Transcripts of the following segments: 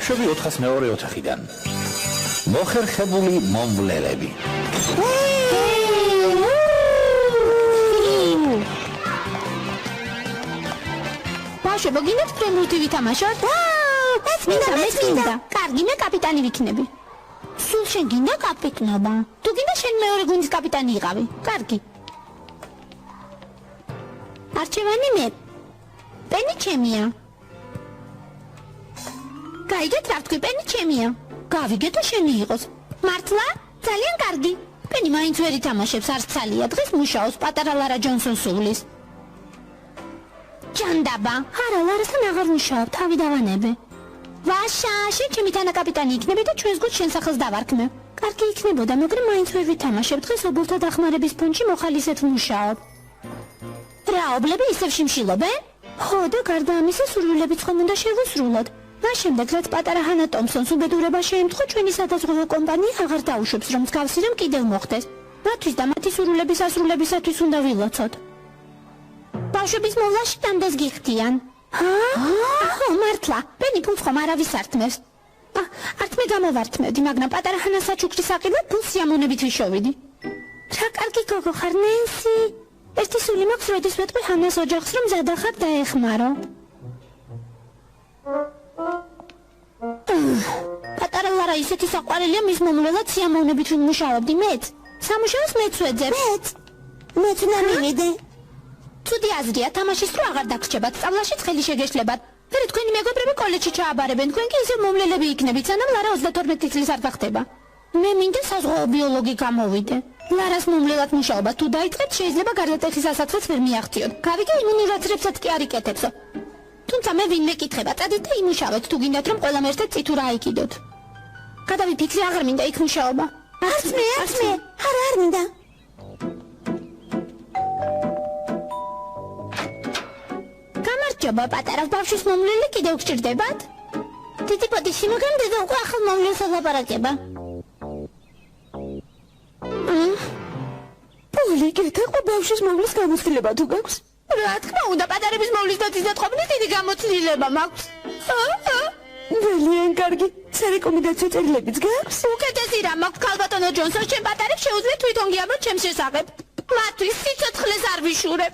ბავშვები 402 ოთახიდან. მოხერხებული მომვლელები. ბავშვებო, გინდათ ფრენბურთი ვითამაშოთ? ეს მინდა. კარგი, მე კაპიტანი ვიქნები. სულ შენ გინდა კაპიტნობა? თუ გინდა შენ მეორე გუნდის კაპიტანი იყავი. კარგი. არჩევანი მე. პენი ჩემია. გაიგეთ რა ვთქვი, პენი ჩემია. გავიგეთ და შენი იყოს. მართლა? ძალიან კარგი. პენი მაინც ვერ ითამაშებს, არც ცალია. დღეს მუშაობს პატარა ლარა ჯონსონს სუვლის. ჯანდაბა. არა, ლარასთან აღარ მუშაობ, თავი დავანებე. ვაშა, შენ ჩემი თანაკაპიტანი იქნები და ჩვენს გუნდს შენ სახელს დავარქმევ. კარგი იქნებოდა, მაგრამ მაინც ვერ ვითამაშებ. დღეს ობოლთა დახმარების ფონდში მოხალისედ ვმუშაობ. რა, ობლები ისევ შიმშილობენ? ხო, და გარდა ამისა სურვილებიც ხომ უნდა შევუსრულოთ. მას შემდეგ, რაც პატარა ჰანა ტომსონს უბედურება შეემთხვა, ჩვენი სადაზღვევო კომპანია აღარ დაუშვებს, რომ მსგავსი რამ კიდევ მოხდეს. მათთვის და მათი სურვილების ასრულებისათვის უნდა ვილოცოთ. ბავშვების მოვლაში ნამდვილს გიხდიან. ხო, მართლა, პენი ფულს ხომ არავის ართმევს. არც მე გამოვართმევდი, მაგრამ პატარა ჰანას საჩუქრის საყიდლად ფულს სიამოვნებით ვიშოვიდი. რა კარგი გოგო ხარ, ნენსი. ერთი სული მაქვს, როდის ვეტყვი ჰანას ოჯახს, რომ ზადახარ დაეხმარო. პატარა ლარა ისეთი საყვარელია, მის მომვლელად სიამოვნებით ვიმუშავებდი. მეც სამუშაოს მეც ვეძებ. მეც ნამინიდე. ცუდი აზრია, თამაშის დრო აღარ დაგრჩებათ, სწავლაშიც ხელი შეგეშლებათ. მერე თქვენი მეგობრები კოლეჯში ჩააბარებენ, თქვენ კი ისევ მომვლელები იქნებით, სანამ ლარა 32 წლის არ გახდება. მე მინდა საზღვაო ბიოლოგი გამოვიდე. ლარას მომვლელად მუშაობა თუ დაიწყეთ, შეიძლება გარდატეხის ასათლებს ვერ მიაღწიოთ. გავიგე, იმუნიზაციებსაც კი არ იკეთებსო. თუმცა მე ვინმე კითხება, წადით და იმუშავეთ, თუ გინდათ რომ ყველამ ერთად წითურა აიკიდოთ. გადავიფიქრე, აღარ მინდა იქ მუშაობა. არც მე. არ მინდა. გამარჯობა, პატარა ბავშვის მომვლელი კიდევ გჭირდებათ? დიდი პოდიში, მაგრამ დედა უკვე ახალ მომვლელს ელაპარაკება. პოლი, გეთაყვა ბავშვის მომვლის გამოცდილება თუ გაქვს? რა თქმა უნდა, პატარების მომვლის დაწიზა თხოვნის დიდი გამოცდილება მაქვს. ძალიან კარგი. სარეკომენდაციო წერილებიც გაქვს? უკეთესი რა მაქვს, ქალბატონო ჯონსონს, ჩემ პატარებს შეუძლიათ თვითონ გიამბოთ ჩემს შესახებ. მათთვის სიცოცხლეს არ ვიშურებ.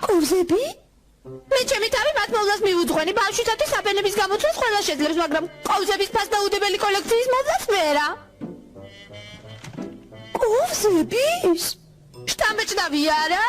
კურსები? მე ჩემი თავი მათ მოვლას მივუძღვენი, ბავშვისათვის აბენების გამოცვლას ყველა შეძლებს, მაგრამ კოვზების ფასდაუდებელი კოლექციის მოვლას ვერა. კოვზების? შტამბეჭდავი არა?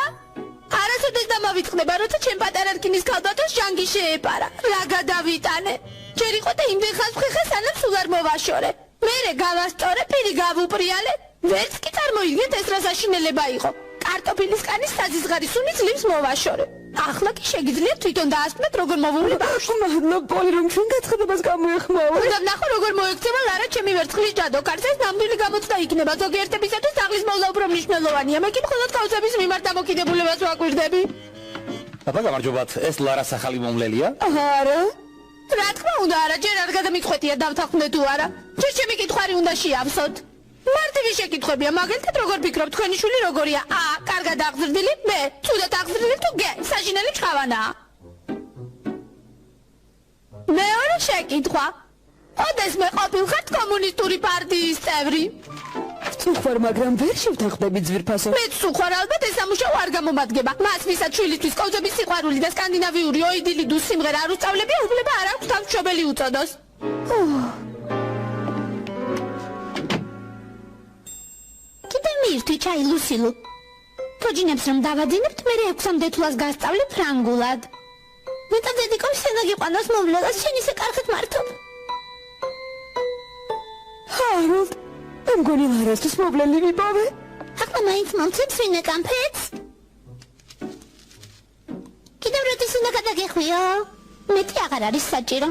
არასოდეს დამავიწყდება, როცა ჩემ პატარა რკინის ქალბატონს ჟანგი შეეპარა. რა გადავიტანე? ჯერ იყო და იმდენ ხანს ვხეხე, სანამ სულ არ მოვაშორე. მერე გავასწორე, პირი გავუპრიალე. ვერც კი წარმოიდგენთ ეს რა საშინელება იყო. კარტოფილის კანის საზიზღარი სუნი ძლივს მოვაშორე. ახლა კი შეგიძლიათ თვითონ დაასწრეთ როგორ მოვუვლი ბავშვი. მადლობა პოლი, რომ ჩვენ გაცხადებას გამოეხმაო. უნდა ვნახო როგორ მოექცევა ლარა ჩემი ვერცხლის ჯადო კარს. ეს ნამდვილი გამოცდა იქნება, ზოგიერთებისათვის აღლის მოვლა უფრო მნიშვნელოვანია. მე კი მხოლოდ კავზების მიმართ დამოკიდებულებას ვაკვირდები. აბა გამარჯობათ, ეს ლარას ახალი მომვლელია? არა. რა თქმა უნდა არა, ჯერ არ გადამიწყვეტია დავთანხმდე თუ არა. ჯერ ჩემი კითხვარი უნდა შეავსოთ. მარტივი შეკითხვებია, მაგალითად როგორ ფიქრობ, თქვენი შვილი როგორია? კარგად აღზრდილი? მე, ცუდად აღზრდილი თუ გე? საშინელი ჩხავანაა. მეორე შეკითხვა. ოდეს მე ყოფილხართ კომუნისტური პარტიის წევრი? ვთქვარ, მაგრამ ვერ შევთანხმდები ძვირფასო. მეც ვთქვარ, ალბათ ეს სამუშაო არ გამომადგება. მას ვისაც შვილისთვის კოვზების სიყვარული და სკანდინავიური ოიდილი დუს სიმღერა არ უსწავლებია, უფლება არ აქვს თავს მშობელი უწოდოს. მირთვი ჩაი ლუსილუ. თოჯინებს რომ დავაძინებთ, მე 6-მდე თვლას გასწავლე ფრანგულად. მეტად დედიკობს სენა გიყვანოს მომვლელას, შენ ისე კარგად მართობ. ჰაროლდ, მე მგონი ლარასთვის მომვლელი ვიპოვე. ახლა მაინც მომცემს ვინმე კამფეტს? კიდევ როდის უნდა გადაგეხვიო? მეტი აღარ არის საჭირო.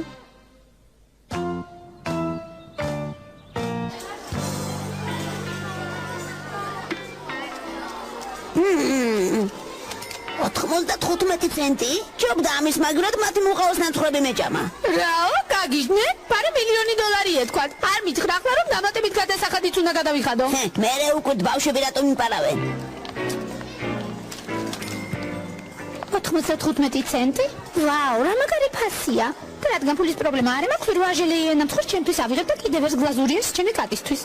ოთხმოცდა 15 ცენტი? ჯობდა ამის მაგრად მათი მუყაოს ნაცხრები მეჭამა. რაო, გაგიჟდნე? პარე $1,000,000 ეთქვათ. არ მითხრა ახლა რომ დამატებით გადასახადიც უნდა გადავიხადო. მერე უკვე ბავშვები რატომ იპარავენ? 95 ცენტი? ვაუ, რა მაგარი ფასია. რადგან ფულის პრობლემა არ მაქვს, ვერ ვაჟელი ნამთხვერს ჩემთვის ავიღებ და კიდევ ერთ გლაზურიას ჩემი კატისთვის.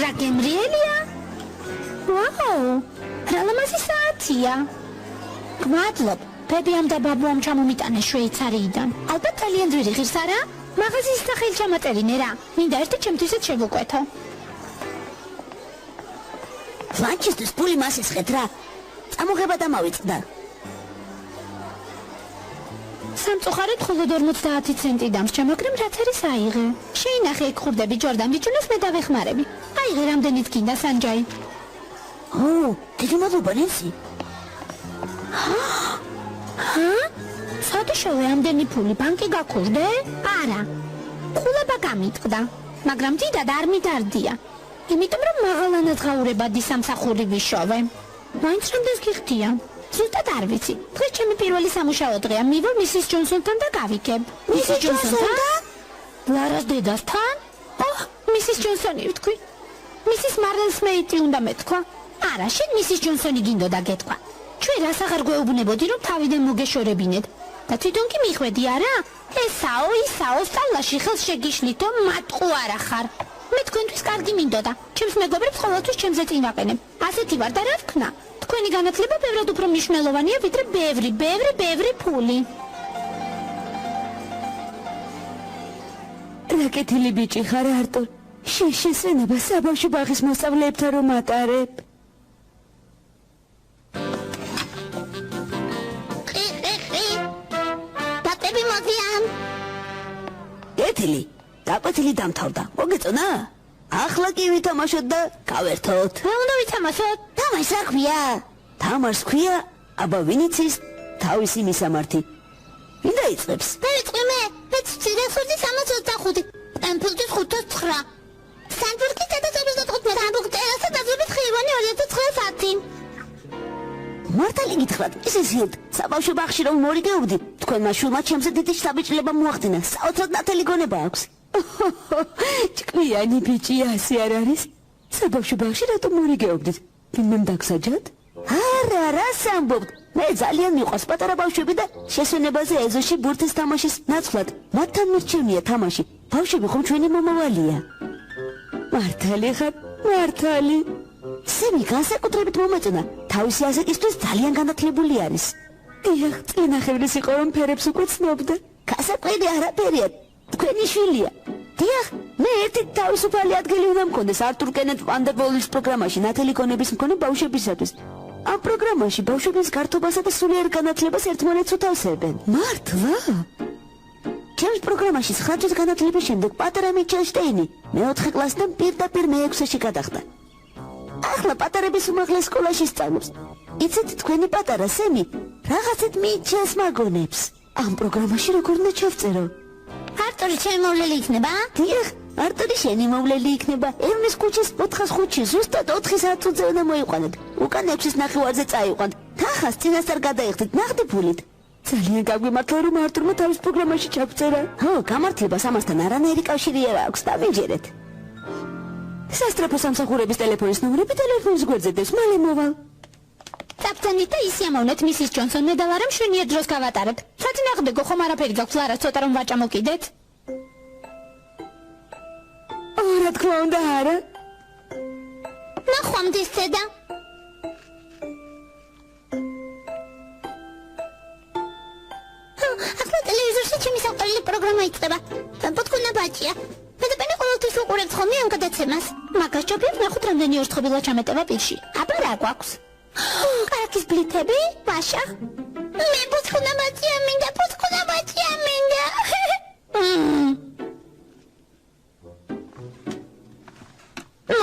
რა გემრიელია? ვაუ, რა ლამაზი საათია. გმადლობ, ბებიამ და ბაბუამ ჩამომიტანეს შვეიცარიიდან. ალბათ ძალიან ძვირი ღირს არა? მაღაზიის სახელი ჩამაწერინე რა. მინდა ერთი ჩემთვისაც შევუკვეთო. ლანჩისთვის ფული მასისხეთ რა. წამოღება დამავიწყდა. სამწუხაროდ მხოლოდ 50 ცენტი დამრჩა, მაგრამ რაც არის აიღე. შეინახე იქ ხურდები ჯორდან ბიჭუნას მე დავეხმარები. აიღე რამდენიც გინდა სანჯაი. ო, დიდი მადლობა ნენსი. სადიშოვე ამდენი ფული ბანკი გაქურდე? არა. ყულება გამიტყდა, მაგრამ დიდად არ მიდარდია. იმიტომ რომ მაღალანად ღაურებადი სამსახური ვიშოვე. მაინც რამდენს გიხდია? ზუსტად არ ვიცი. დღეს ჩემი პირველი სამუშაო დღეა. მივალ მისის ჯონსონთან და გავიგებ. მისის ჯონსონთან? ლარას დედასთან? ოჰ, მისის ჯონსონი ვთქვი. მისის მარლენს მეიტი უნდა მეთქვა. არა, შენ მისის ჯონსონი გინდოდა გეთქვა. ჩვენ რას აღარ გვეუბნებოდი რომ თავიდან მოგეშორებინეთ. და თვითონ კი მიხვედი არა? ისაო, სწავლაში ხელს შეგიშლითო, მატყუ არ ახარ. მე თქვენთვის კარგი მინდოდა. ჩემს მეგობრებს ყოველთვის ჩემზე წინ ვაყენებ. ასეთი ვარ და რა ვქნა? თქვენი განათლება ბევრად უფრო მნიშვნელოვანია, ვიდრე ბევრი ფული. რაკეთილი ბიჭი ხარ, არტურ. შესენება საბავშვო ბაღის მოსწავლეებთან რომ ატარებ. ბატები მოდიან. ეთილი, დაკვეთილი დამთავრდა. მოგეწონა? ახლა კი ვითამაშოთ და გავერთოთ. რა უნდა ვითამაშოთ? თამაშს რა ქვია? თამაშს ქვია აბა ვინიც ის თავისი მისამართი. ვინ დაიწყებს? მე ცირესოდი 325. პემპულტის 509. სანდურკის 325. ამბუქ ტერასა დაძებით ხივანი 2009. მართალი გითხრათ, ის ისეთ საბავშვო ბაღში რომ მორიგეობდი, თქვენმა შვილმა ჩემზე დიდი შთაბეჭდილება მოახდინა. საოცრად ნათელი გონება აქვს. ჭკვიანი ბიჭი ასე არ არის? საბავშვო ბაღში რატომ მორიგეობდით? ვინმემ დაგსაჯათ? არა, რას ამბობთ? მე ძალიან მიყვარს პატარა ბავშვები და შესვენებაზე ეზოში ბურთის თამაშის ნაცვლად. მათთან მირჩევნია თამაში. ბავშვები ხომ ჩვენი მომავალია. მართალი ხარ, მართალი. სემი განსაკუთრებით მომეწონა. თავისი ასაკისთვის ძალიან განათლებული არის. დიახ, წინახევრის იყო რომ ფერებს უკვე ცნობდა. გასაკვირი არაფერია. თქვენი შვილია. დიახ, მე ერთი თავისუფალი ადგილი უნდა მქონდეს არტურ კენეთ ვანდერბოლის პროგრამაში ნათელი გონების მქონე ბავშვებისათვის. ამ პროგრამაში ბავშვების გართობასა და სულიერ განათლებას ერთმანეთს უთავსებენ. მართლა? ჩემს პროგრამაში 9 წლის განათლების შემდეგ პატარა მიჩელშტეინი მე-4 კლასიდან პირდაპირ მე-6-ში გადახდა. ახლა პატარების უმაღლეს სკოლაში სწავლობს. იცით, თქვენი პატარა სემი რაღაცეთ მიჩელს მაგონებს. ამ პროგრამაში როგორ უნდა ჩავწერო? არტური ჩემი მოვლელი იქნება? დიახ, არტური შენი მოვლელი იქნება. ერნის ქუჩის 405-ში ზუსტად 4 საათზე უნდა მოიყვანოთ. უკან 6-ის ნახევარზე წაიყვანთ. თანხას წინასწარ გადაიხდით ნახდი ფულით. ძალიან გაგვიმართლა რომ არტურმა თავის პროგრამაში ჩაგწერა. ხო, გამართლებას ამასთან არანაირი კავშირი არ აქვს, დავიჯერეთ. სასტრაფო სამსახურების ტელეფონის ნომრები ტელეფონის გვერდზე დევს, მალე მოვალ. წაფთანით და ისიამოვნეთ მისის ჯონსონ მე და ლარამ შვენიერ დროს გავატარებთ. საწინააღმდეგო ხომ არაფერი გაქვს ლარას ცოტა რომ ვაჭამოკიდეთ? რა თქმა უნდა არა. ნახვამდის ცედა. ახლა ტელევიზორში ჩემი საყვარელი პროგრამა იქნება. ბუთქუნა ბაჭია. მე და პენი ყოველთვის უყურებთ ხოლმე ამ გადაცემას. მაგას ჯობია ვნახოთ რამდენი ორთხოვილა ჩამეტევა პირში. აბა რა გვაქვს? კარაქის ბლითები? ვაშა? მე ბუთქუნა ბაჭია მინდა.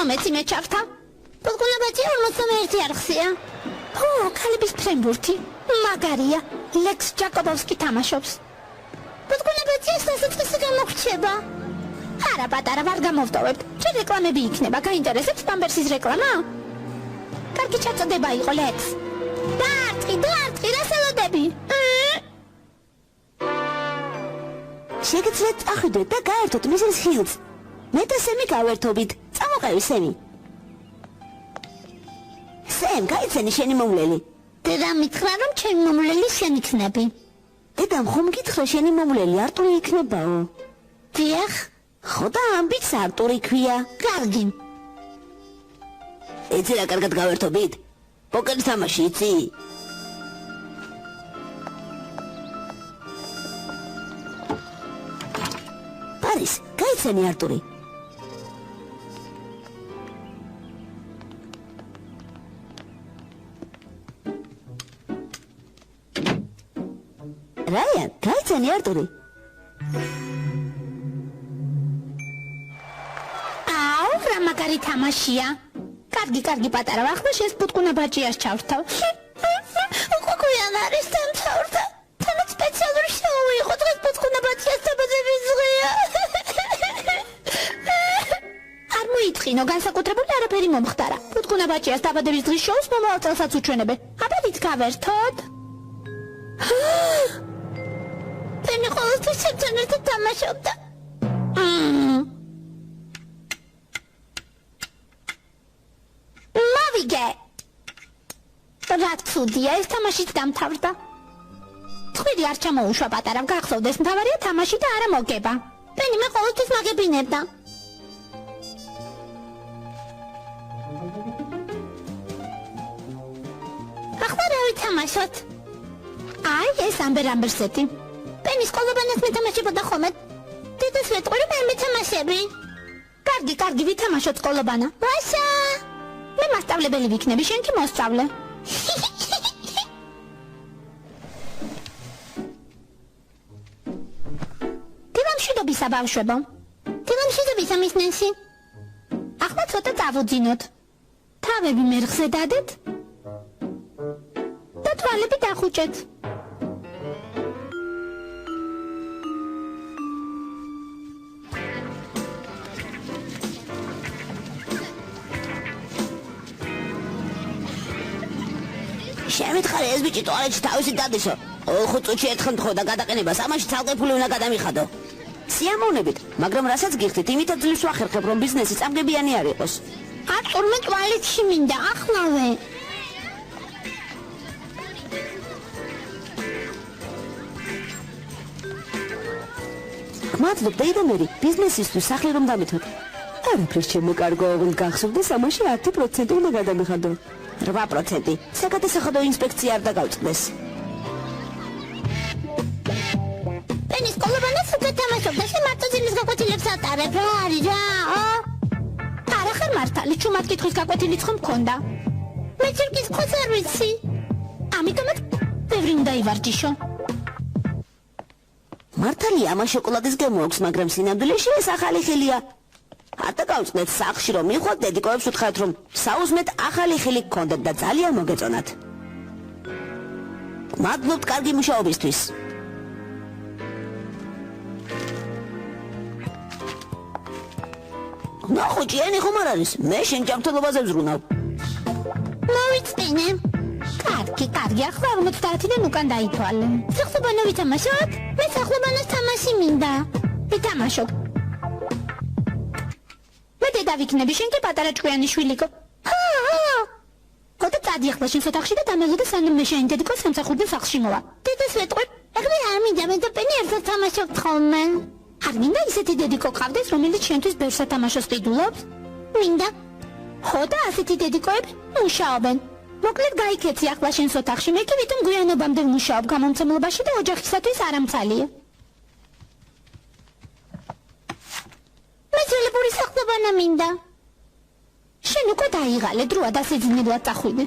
მომეცი მე ჩავთა. ბუთქუნა ბაჭია 41 არხსია. ო, ქალების ფრენბურთი. მაგარია. ლექს ჯაკობოვსკი თამაშობს. ბუთქუნა ბაჭია სასაწყისი გამოგვჩება. არა პატარა ვარ გამოვტოვებთ. ჩვენ რეკლამები იქნება. გაინტერესებს პამპერსის რეკლამა? კარგი ჩაწოდება იყო ლექს. დაარტყი, რასელოდები? შეგიძლიათ წახვიდეთ და გაერთოთ მისის ხილს. მე და სემი გავერთობით. წამოყევი სემი. სემ, გაიცანი შენი მოვლელი. დედამ მითხრა, რომ ჩემი მომვლელი შენ იქნები. დედამ ხომ გითხრა შენი მომვლელი არტური იქნებაო? დიახ, ხო და ამბიც არტური ქვია. კარგი. იცი რა კარგად გავერთობით? პოკერის თამაში იცი? პარის, გაიცანი არტური. რაიან, გაიცანი არტური. აუ, რა მაგარი თამაშია. კარგი პატარა ვახლა შენს პუტკუნა ბაჭიას ჩავრთავ. უკვე გვიან არის დამთავრდა. თანაც სპეციალური შოუ იყო დღეს პუტკუნა ბაჭიას დაბადების დღეა. არ მოიწყინო, განსაკუთრებული არაფერი მომხდარა. პუტკუნა ბაჭიას დაბადების დღის შოუს მომავალ წელსაც უჩვენებენ. აბედით გავერთოთ. Peni ყოველთვის ჩემთან ერთად თამაშობდა. მოვიგე. რა ცუდია, ეს თამაშიც დამთავრდა. თქვენი არ ჩამოუშვა პატარა, გახსოვდეს, მთავარია თამაში და არა მოგება. პენი მე ყოველთვის მაგებინებდა. ახლა რა ვითამაშოთ? აი, ეს ამბერ-ამბერსეთი. პენის ყოლობანას მეთამაშებოდა ხოლმე. დედას ვეტყვი, მე მეთამაშები. კარგი, ვითამაშოთ ყოლობანა. ვაშა! მე მასწავლებელი ვიქნები, შენ კი მოსწავლე. დილამშვიდობისა ბავშვებო. დილამშვიდობისა მისნენსი. ახლა ცოტა წავუძინოთ. თავები მერხზე დადეთ და თვალები დახუჭეთ. შემითხარე ეს ბიჭი ტუალეტში თავისი დადისო. 5 წუთში ერთხელ თხოვდა გადაყენება, სამაში ცალკე ფული უნდა გადამიხადო. სიამოვნებით, მაგრამ რასაც გიხდით, იმითაც ძლივს ვახერხებ, რომ ბიზნესი წამგებიანი არ იყოს. არტურმე ტუალეტში მინდა, ახლავე. მადლობ, დეიდამერი, ბიზნესისთვის სახლი რომ დამეთოთ. არაფრის ჩემო კარგო, ოღონდ გახსოვდეს, ამაში 10% უნდა გადამიხადო. 8%. საგადასახადო ინსპექცია არ დაგავწყდეს. პენის ყოლობანას უკვე თამაშობდა, შენ მარტო ძილის გაკვეთილებს ატარებ, რა არის რა? არა ხარ მართალი, ჩუმად კითხვის გაკვეთილიც ხომ მქონდა. მე ჯერ კითხოს არ ვიცი. ამიტომაც ბევრი უნდა ივარჯიშო. მართალია, ამას შოკოლადის გემო აქვს, მაგრამ სინამდვილეში ეს ახალი ხელია. არ დაგავწყდეთ სახლში რომ მივხვდეთ, დედიკოებს უთხრათ რომ საუზმეთ ახალი ხელი გქონდეთ და ძალიან მოგეწონათ. მადლობთ კარგი მუშაობისთვის. ნახოჭი, ენი ხომ არ არის? მე შენ ჯანმრთელობაზე ვზრუნავ. მოვიწინე. კარგი, ახლა 50-დან უკან დაითვალე. სახლობანა ვითამაშოთ? მე სახლობანას თამაში მინდა. ვითამაშოთ. მე დედა ვიქნები, შენ კი პატარა ჭკვიანი შვილიკო. ხოდა წადი ახლა შენს ოთახში და დამელოდე სანამ მე შენ დედიკო სამსახურიდან სახლში მოვა. დედას ვეტყვი, ახლა არ მინდა მე და პენი ერთად თამაშობთ ხოლმე. არ მინდა ისეთი დედიკო ყავდეს, რომელიც შენთვის ბევრ სათამაშოს ყიდულობს? მინდა. ხოდა ასეთი დედიკოები მუშაობენ. მოკლედ გაიქეცი ახლა შენს ოთახში, მე კი ვიტომ გვიანობამდე ვმუშაობ გამომცემლობაში და ოჯახისათვის არამცალია. მე ძველებური სახლობანა მინდა. შენ უკვე დაიღალე, დროა დასეძინებლად წახვიდე.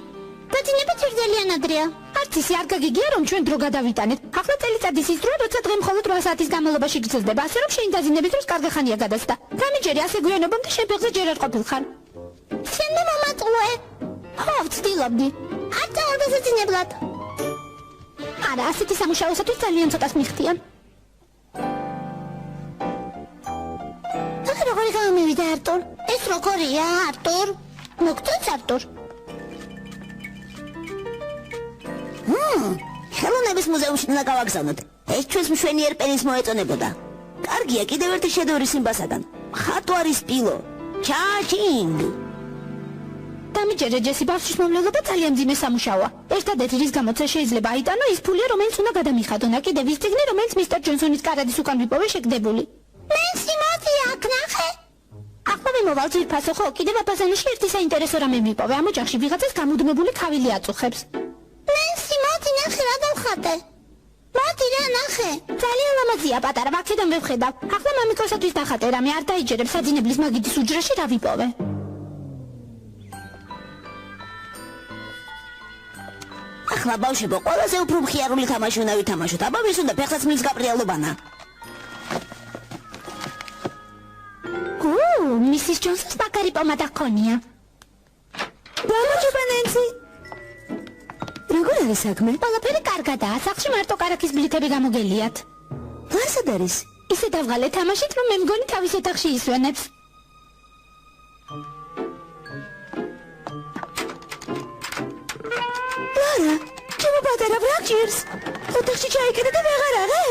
დაძინება ჯერ ძალიან ადრეა. არც ისე არ გაგიგია, რომ ჩვენ დრო გადავიტანეთ. ახლა წელიწადის ის დრო, როცა დღე მხოლოდ 8 საათის განმავლობაში გრძელდება, ასე რომ შენი დაძინების დროს კარგი ხანია გადასდა. გამიჯერე ასე გვიანობამდე შენ ფეხზე ჯერ არ ყოფილხარ. შენ მე მომაწყვე. ხო, ვცდილობდი. არ წავალ დასეძინებლად. არა, ასეთი სამუშაოსათვის ძალიან ცოტას მიხდიან. როგორი გამივიდა არტურ? ეს როგორია არტურ? მოგწონს არტურ? ხელოვნების მუზეუმში უნდა გავაგზავნოთ. ეს ჩვენს მშვენიერ პენის მოეწონებოდა. კარგია, კიდევ ერთი შედევრი სიმბასაგან. ხატვარის პილო. ჩაჩინგ. დამიჯერე ჯესი ბავშვის მომლელობა ძალიან მძიმე სამუშაოა. ერთადერთი რის გამოც შეიძლება აიტანო ის ფულია, რომელიც უნდა გადამიხადო და კიდევ ის წიგნი, რომელიც მისტერ ჯონსონის კარადის უკან ვიპოვე შეგდებული. ნენსი მოდი აქ ნახე. ახლა მიმოვალ ძირფასო ხო კიდევ აბაზანაში ერთი საინტერესო რამე მიპოვე. ამ ოჯახში ვიღაცას გამუდმებული ქავილი აწუხებს. ნენსი მოდი ნახე რა დავხატე. მოდი რა ნახე. ძალიან ლამაზია პატარა ვაქედან ვხედავ. ახლა მამიკოსათვის დახატე რამე არ დაიჯერებ საძინებლის მაგიდის უჯრაში რა ვიპოვე. ახლა ბავშვებო, ყველაზე უფრო მხიარული თამაში უნდა ვითამაშოთ. აბა ვის უნდა ფეხსაცმლის გაბრიალობანა? მისის ჯონსონს მაგარი პომადა ჰქონია. გამარჯობა ნენსი. როგორ არის საქმე? ყველაფერი კარგადაა. სახლში მარტო კარაქის ბლითები გამოგელიათ. ლარსად არის? ისე დავღალე თამაშით, რომ მე მგონი თავის ოთახში ისვენებს. ლარა, ჩემო პატარა ბრაჭირს. ოთახში ჩაიკეტე და ვეღარ აღე?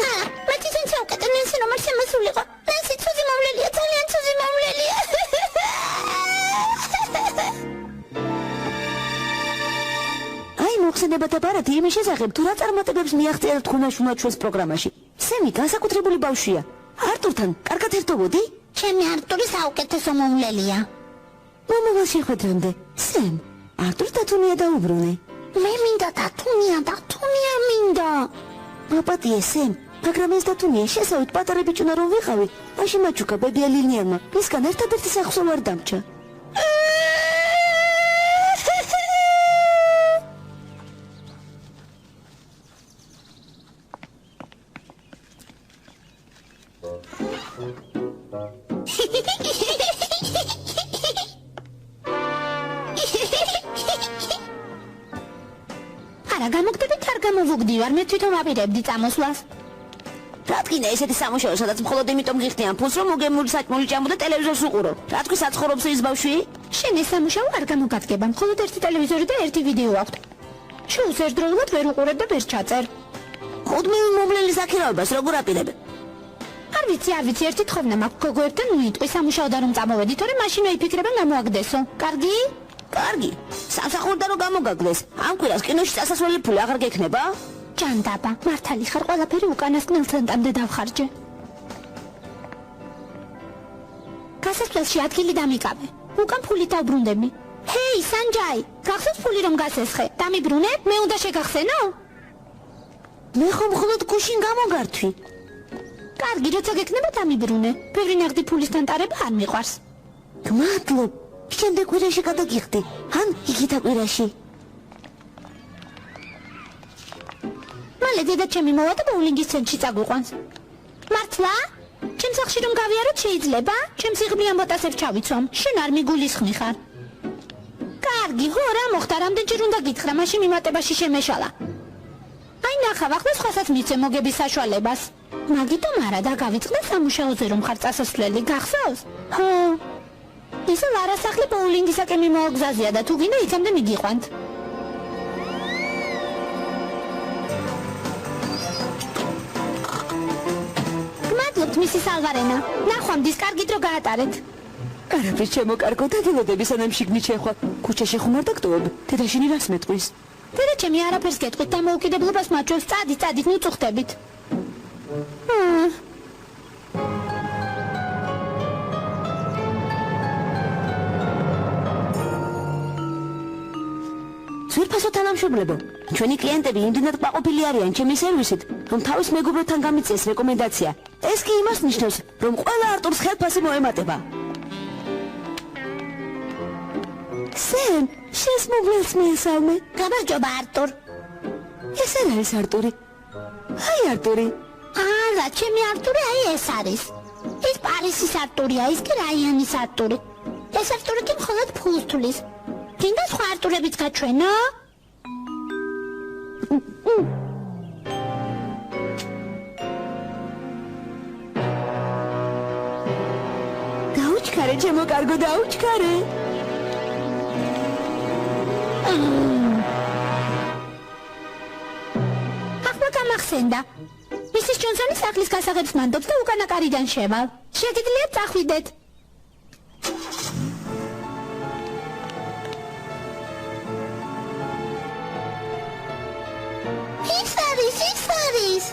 მე თვითონ ჩავკეტე ნენსი რომ არ შემოსულიყო. ნენსი ცუდი მოვლელია, ძალიან ცუდი მოვლელია. აი მოხსენებათა ბარათი იმის შესახებ თუ რა წარმატებებს მიაღწია თქუნა-შუნა ჩვენს პროგრამაში. სემი განსაკუთრებული ბავშვია. არტურთან კარგად ერთობოდი? ჩემი არტური საუკეთესო მოვლელია. მომავალ შეხვედრამდე. სემ, არტურ დათუნია დაუბრუნე. მე მინდა დათუნია მინდა. მაპატიე სემ, მაგრამ ეს დათუნია შესავით პატარა ბიჭუნა რომ ვიყავი. მაშინ მაჩუკა ბებია ლინიანმა მისგან ერთადერთი სახსოვ არ დამჭა. არა გამოგდებით არ გამოვუგდივარ, მე თვითონ ვაპირებდი წამოსვლას. რა თქინა ესეთი სამუშაო, სადაც მხოლოდ იმიტომ გიხდიან ფულს, რომ მოგემული საჭმული ჭამო და ტელევიზორს უყურო. რა თქვი საცხოვრობს ის ბავშვი? შენ ეს სამუშაო არ გამოგადგება, მხოლოდ ერთი ტელევიზორი და ერთი ვიდეო აქვს. შოუს ერთდროულად ვერ უყურებ და ვერ ჩაწერ. მუდმივი მომლელის აქირავებას როგორ აპირებ? არ ვიცი, ერთი თხოვნა მაქვს გოგოებთან მიიტყვი სამუშაოდან რომ წამოვედი, თორემ მაშინ ვიფიქრებენ გამოაგდესო. კარგი? კარგი. სამსახურდა რომ გამოგაგდეს. ამ კვირას კინოში წასასვლელი ფული აღარ გექნება? ჯანდაბა, მართალი ხარ, ყველაფერი უკანასკნელ ცენტამდე დავხარჯე. გასასვლელში ადგილი დამიკავე. უკან ფული დავბრუნდები. ჰეი, სანჯაი, გახსოვს ფული რომ გასესხე? დამიბრუნებ? მე უნდა შეგახსენო? მე ხომ მხოლოდ გუშინ გამოგართვი. კარგი, როცა გექნება დამიბრუნე. ბევრი ნაღდი ფულისთან ტარება არ მიყვარს. გმადლობ. შემდეგ კვირაში გადაგიხდი. ან იგითა კვირაში. მალე დედა ჩემი მოვა და ბოულინგის ცენტრში წაგვიყვანს. მართლა? ჩემ სახლში რომ გავიაროთ შეიძლება? ჩემს იღბლიან ბოტასებს ჩავიცვამ. შენ არ მიგულისხმი ხარ. კარგი, ხო რა მოხდა, რამდენჯერ უნდა გითხრა, მაშინ მიმატებაში შემეშალა. აი ნახავ, ახლა სხვასაც მიცე მოგების საშუალებას. მაგიტომ არა და გავიწყდა სამუშაოზე რომ ხარ წასასვლელი, გახსოვს? ხო. ისე ლარა სახლი ბოულინგისაკენ მიმოაგზაზია და თუ გინდა იცამდე მიგიყვანთ. გმადლობთ მისის ალვარენა. ნახვამდის კარგი დრო გაატარეთ. არაფრის ჩემო კარგო, დაგელოდები სანამ შიგნით შეხვა. ქუჩაში ხუმარ და გტოვებ. დედაშენი რას მეტყვის? დედა ჩემი არაფერს გეტყვით და მოუკიდებლობას მაჩვევს, წადით, ნუ წუხდებით. ძვირფასო თანამშრომლებო, ჩვენი კლიენტები იმდენად კმაყოფილი არიან ჩემი სერვისით, რომ თავის მეგობრებთან გამიწეს რეკომენდაცია. ეს კი იმას ნიშნავს, რომ ყველა არტურს ხელფასი მოემატება. სემ, შენს მოგლელს მიესალმე. გამარჯობა არტურ. ეს არ არის არტური. აი არტური. არა, ჩემი არტური აი ეს არის. ის პარისის არტურია, ის კი რაიანის არტური. ეს არტური კი მხოლოდ ფულს თulis. გინდა სხვა არტურებიც გაჩვენო? დაუჩქარე, ჩემო კარგო, დაუჩქარე. ახლა გამახსენდა. მისის ჯონსონის სახლის გასაღებს მანდობს და უკანა კარიდან შევალ. შეგიძლიათ წახვიდეთ. ეს ის არის?